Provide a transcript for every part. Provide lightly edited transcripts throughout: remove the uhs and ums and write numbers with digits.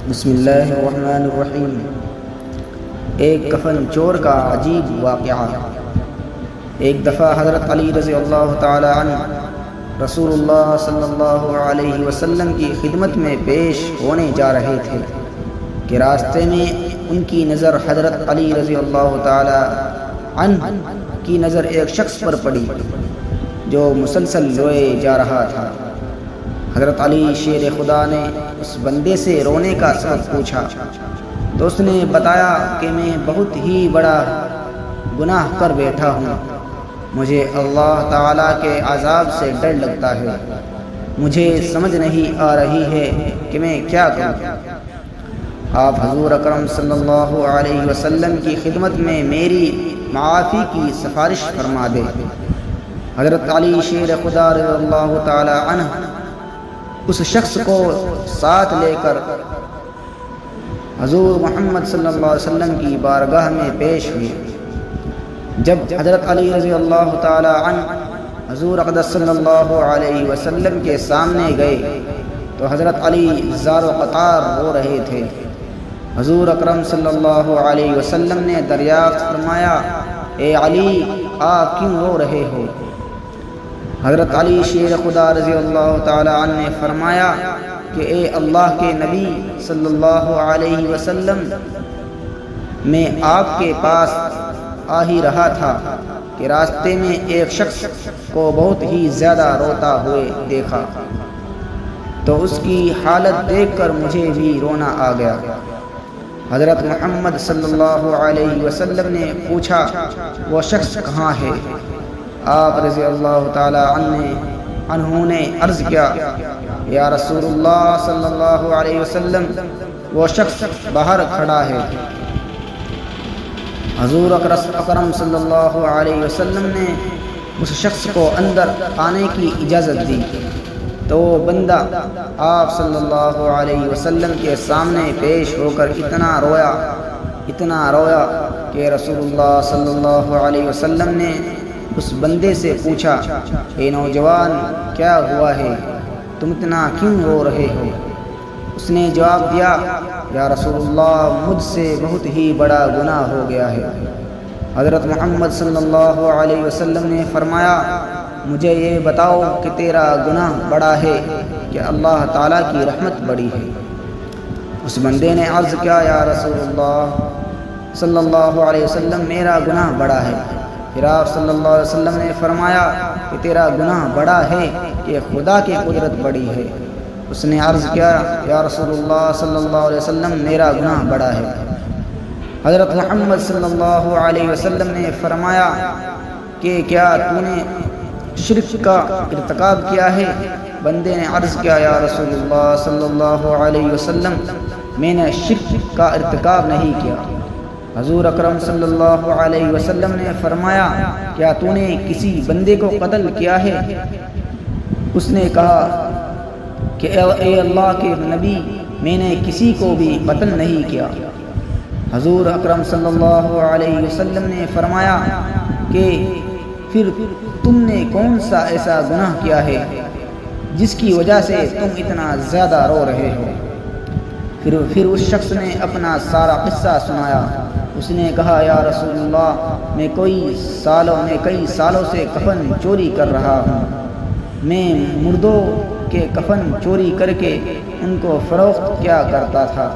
بسم اللہ الرحمن الرحیم۔ ایک کفن چور کا عجیب واقعہ۔ ایک دفعہ حضرت علی رضی اللہ تعالی عنہ رسول اللہ صلی اللہ علیہ وسلم کی خدمت میں پیش ہونے جا رہے تھے کہ راستے میں ان کی نظر حضرت علی رضی اللہ تعالی عنہ کی نظر ایک شخص پر پڑی جو مسلسل روئے جا رہا تھا۔ حضرت علی شیر خدا نے اس بندے سے رونے کا سبب پوچھا تو اس نے بتایا کہ میں بہت ہی بڑا گناہ کر بیٹھا ہوں، مجھے اللہ تعالیٰ کے عذاب سے ڈر لگتا ہے، مجھے سمجھ نہیں آ رہی ہے کہ میں کیا کروں۔ آپ حضور اکرم صلی اللہ علیہ وسلم کی خدمت میں میری معافی کی سفارش فرما دے۔ حضرت علی شیر خدا رضی اللہ تعالی عنہ اس شخص کو ساتھ لے کر حضور محمد صلی اللہ علیہ وسلم کی بارگاہ میں پیش ہوئے۔ جب حضرت علی رضی اللہ تعالی عنہ حضور اقدس صلی اللہ علیہ وسلم کے سامنے گئے تو حضرت علی زار و قطار رو رہے تھے۔ حضور اکرم صلی اللہ علیہ وسلم نے دریافت فرمایا، اے علی آپ کیوں رو رہے ہو؟ حضرت علی شیر خدا رضی اللہ تعالی عنہ نے فرمایا کہ اے اللہ کے نبی صلی اللہ علیہ وسلم، میں آپ کے پاس آ ہی رہا تھا کہ راستے میں ایک شخص کو بہت ہی زیادہ روتا ہوئے دیکھا تو اس کی حالت دیکھ کر مجھے بھی رونا آ گیا۔ حضرت محمد صلی اللہ علیہ وسلم نے پوچھا وہ شخص کہاں ہے؟ آپ رضی اللہ تعالی عنہ نے عرض کیا، یا رسول اللہ صلی اللہ علیہ وسلم وہ شخص باہر کھڑا ہے۔ حضور اکرم صلی اللہ علیہ وسلم نے اس شخص کو اندر آنے کی اجازت دی تو وہ بندہ آپ صلی اللہ علیہ وسلم کے سامنے پیش ہو کر اتنا رویا کہ رسول اللہ صلی اللہ علیہ وسلم نے اس بندے سے پوچھا، اے نوجوان کیا ہوا ہے، تم اتنا کیوں رو رہے ہو؟ اس نے جواب دیا، یا رسول اللہ مجھ سے بہت ہی بڑا گناہ ہو گیا ہے۔ حضرت محمد صلی اللہ علیہ وسلم نے فرمایا، مجھے یہ بتاؤ کہ تیرا گناہ بڑا ہے کہ اللہ تعالیٰ کی رحمت بڑی ہے؟ اس بندے نے عرض کیا، یا رسول اللہ صلی اللہ علیہ وسلم میرا گناہ بڑا ہے۔ پھر آپ صلی اللہ علیہ وسلم نے فرمایا کہ تیرا گناہ بڑا ہے کہ خدا کی قدرت بڑی ہے۔ اس نے عرض کیا، یا رسول اللہ صلی اللہ علیہ وسلم میرا گناہ بڑا ہے۔ حضرت محمد صلی اللہ علیہ وسلم نے فرمایا کہ کیا تو نے شرک کا ارتکاب کیا ہے؟ بندے نے عرض کیا، یا رسول اللہ صلی اللہ علیہ وسلم میں نے شرک کا ارتکاب نہیں کیا۔ حضور اکرم صلی اللہ علیہ وسلم نے فرمایا، کیا تو نے کسی بندے کو قتل کیا ہے؟ اس نے کہا کہ اے اللہ کے نبی میں نے کسی کو بھی قتل نہیں کیا۔ حضور اکرم صلی اللہ علیہ وسلم نے فرمایا کہ پھر تم نے کون سا ایسا گناہ کیا ہے جس کی وجہ سے تم اتنا زیادہ رو رہے ہو؟ پھر اس شخص نے اپنا سارا قصہ سنایا۔ اس نے کہا، یا رسول اللہ میں کئی سالوں سے کفن چوری کر رہا ہوں، میں مردوں کے کفن چوری کر کے ان کو فروخت کیا کرتا تھا،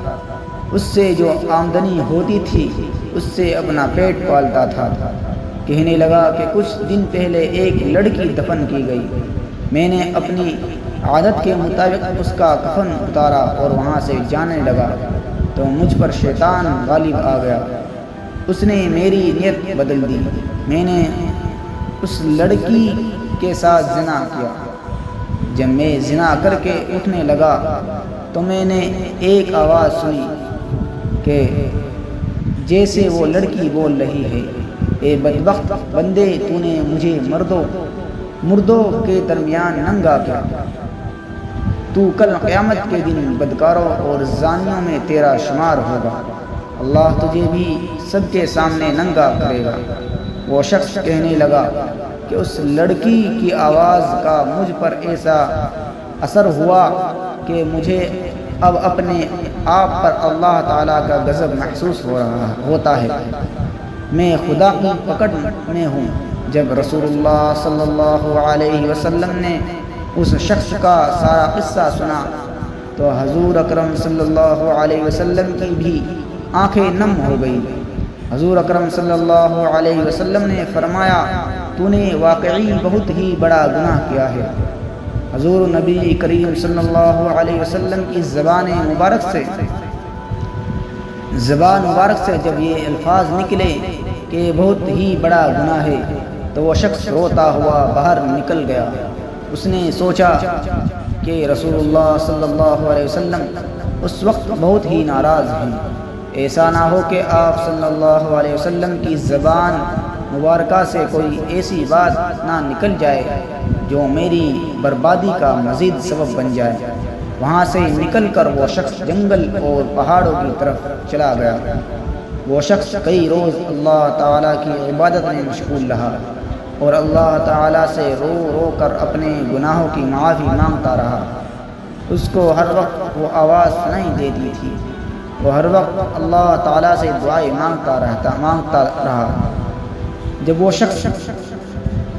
اس سے جو آمدنی ہوتی تھی اس سے اپنا پیٹ پالتا تھا۔ کہنے لگا کہ کچھ دن پہلے ایک لڑکی دفن کی گئی، میں نے اپنی عادت کے مطابق اس کا کفن اتارا اور وہاں سے جانے لگا تو مجھ پر شیطان غالب آ گیا، اس نے میری نیت بدل دی، میں نے اس لڑکی کے ساتھ زنا کیا۔ جب میں زنا کر کے اٹھنے لگا تو میں نے ایک آواز سنی کہ جیسے وہ لڑکی بول رہی ہے، اے بدبخت بندے تو نے مجھے مردوں کے درمیان ننگا کیا، تو کل قیامت کے دن بدکاروں اور زانیوں میں تیرا شمار ہوگا، اللہ تجھے بھی سب کے سامنے ننگا کرے گا۔ وہ شخص کہنے لگا کہ اس لڑکی کی آواز کا مجھ پر ایسا اثر ہوا کہ مجھے اب اپنے آپ پر اللہ تعالیٰ کا غضب محسوس ہوتا ہے۔ میں خدا کی پکڑ میں ہوں۔ جب رسول اللہ صلی اللہ علیہ وسلم نے اس شخص کا سارا قصہ سنا تو حضور اکرم صلی اللہ علیہ وسلم کی بھی آنکھیں نم ہو گئیں۔ حضور اکرم صلی اللہ علیہ وسلم نے فرمایا، تو نے واقعی بہت ہی بڑا گناہ کیا ہے۔ حضور نبی کریم صلی اللہ علیہ وسلم کی زبان مبارک سے جب یہ الفاظ نکلے کہ بہت ہی بڑا گناہ ہے تو وہ شخص روتا ہوا باہر نکل گیا۔ اس نے سوچا کہ رسول اللہ صلی اللہ علیہ وسلم اس وقت بہت ہی ناراض ہیں، ایسا نہ ہو کہ آپ صلی اللہ علیہ وسلم کی زبان مبارکہ سے کوئی ایسی بات نہ نکل جائے جو میری بربادی کا مزید سبب بن جائے۔ وہاں سے نکل کر وہ شخص جنگل اور پہاڑوں کی طرف چلا گیا۔ وہ شخص کئی روز اللہ تعالیٰ کی عبادت میں مشغول رہا اور اللہ تعالیٰ سے رو رو کر اپنے گناہوں کی معافی مانگتا رہا۔ اس کو ہر وقت وہ آواز سنائی دیتی تھی، وہ ہر وقت اللہ تعالیٰ سے دعائیں مانگتا رہا۔ جب وہ شخص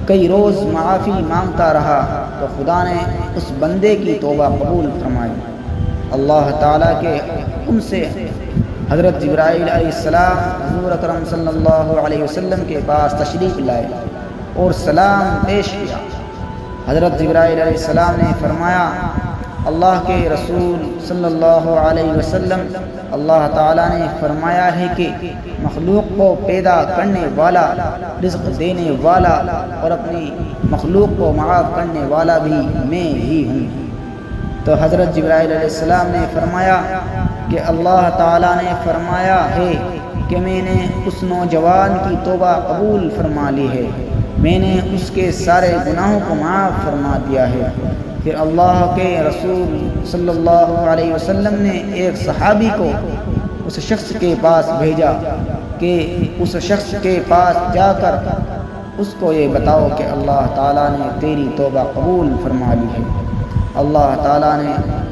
کئی روز معافی مانگتا رہا تو خدا نے اس بندے کی توبہ قبول فرمائی۔ اللہ تعالیٰ کے حکم سے حضرت جبرائیل علیہ السلام حضور اکرم صلی اللہ علیہ وسلم کے پاس تشریف لائے اور سلام پیش کیا۔ حضرت جبرائیل علیہ السلام نے فرمایا، اللہ کے رسول صلی اللہ علیہ وسلم، اللہ تعالیٰ نے فرمایا ہے کہ مخلوق کو پیدا کرنے والا، رزق دینے والا اور اپنی مخلوق کو معاف کرنے والا بھی میں ہی ہوں۔ تو حضرت جبرائیل علیہ السلام نے فرمایا کہ اللہ تعالیٰ نے فرمایا ہے کہ میں نے اس نوجوان کی توبہ قبول فرما لی ہے، میں نے اس کے سارے گناہوں کو معاف فرما دیا ہے۔ پھر اللہ کے رسول صلی اللہ علیہ وسلم نے ایک صحابی کو اس شخص کے پاس بھیجا کہ اس شخص کے پاس جا کر اس کو یہ بتاؤ کہ اللہ تعالیٰ نے تیری توبہ قبول فرما لی ہے، اللہ تعالیٰ نے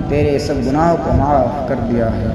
تیرے سب گناہوں کو معاف کر دیا ہے۔